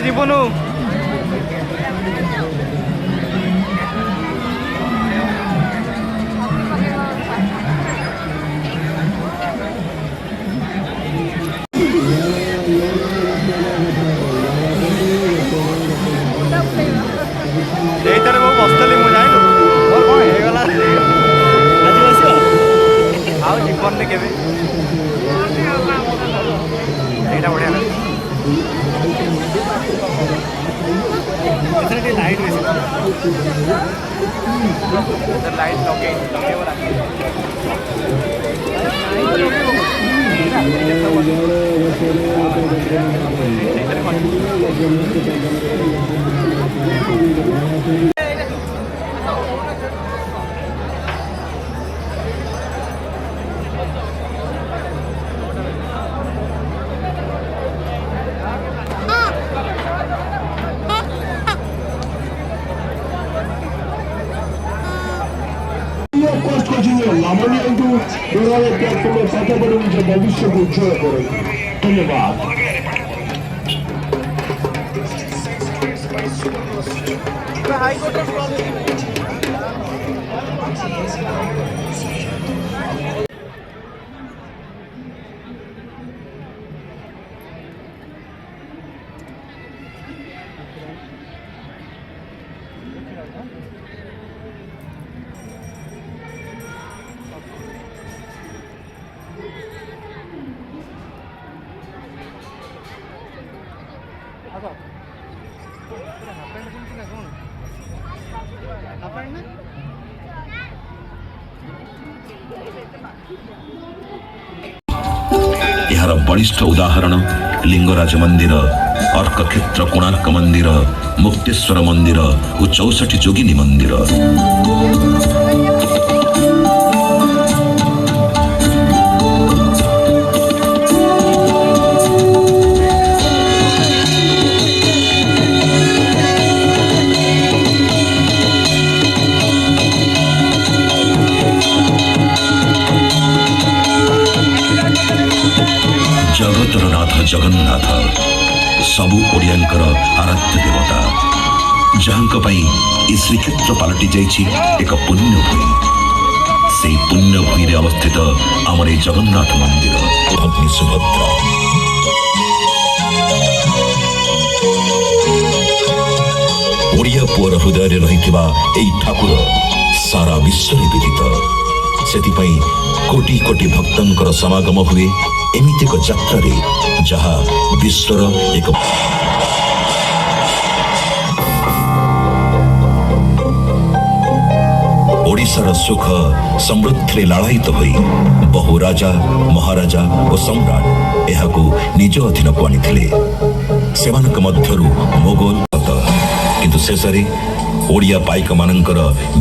जीवनु बसली मुझे जान मोर कौन होगला आज बस आउ जीवन के बढ़िया लाइट लाइट लगे भविष्य को उज्जवल करें। धन्यवाद। यार बलिष्ठ उदाहरण लिंगराज मंदिर, अर्कक्षेत्र कोणार्क मंदिर, मुक्तेश्वर मंदिर और 64 जोगिनी मंदिर। जगतर नाथ जगन्नाथ सबु ओडियांकर आराध्य देवता, जहांक पई ई श्रीक्षेत्र पलटि जाइछि एक पुण्य भूमि। से पुण्य भूमि रे अवस्थित आमर जगन्नाथ मंदिर भग्नी सुभद्रा। ओडिया पुअर हृदय रहिथिबा एई ठाकुर सारा विश्व रे विदित। सेतिपई कोटि कोटि भक्तंकर समागम हुए एमिति एक यात्रा रे जहा विश्वर एक ओडिशार सुख समृद्धि लालायित होई बहु राजा महाराजा और सम्राट एहाकू निज अधीन को आनिथिले। सेमानक मध्यरु मोगल किंतु शेषरे ओडिया पाइक मानकर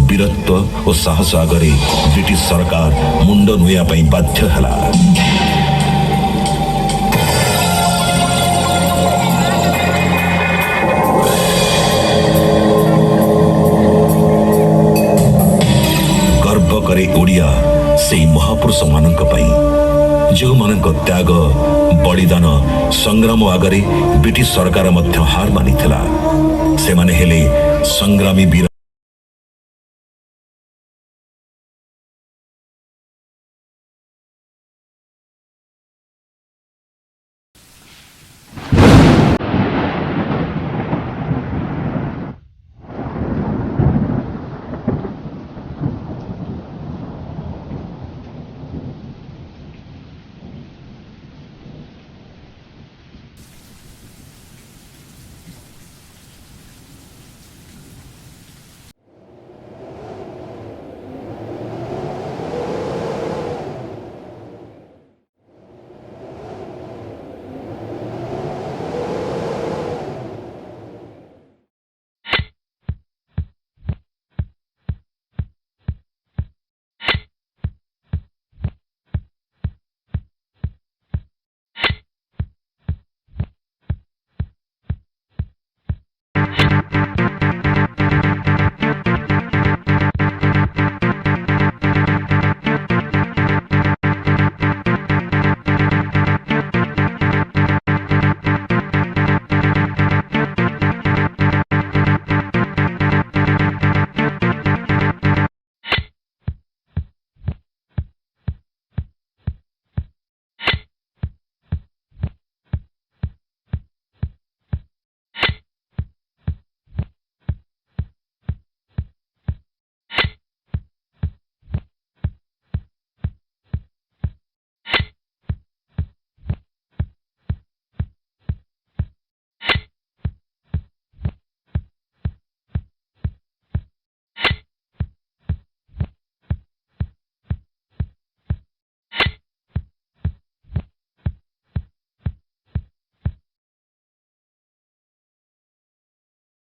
वीरत्व और साहस आगरे ब्रिटिश सरकार मुंड नुया पई बाध्य हला। करे ओडिया से महापुरुष मानक पई जो मानक त्याग बलिदान संग्राम आगरे ब्रिटिश सरकार मध्य हार मानिथिला। से माने हेले संग्रामी वीर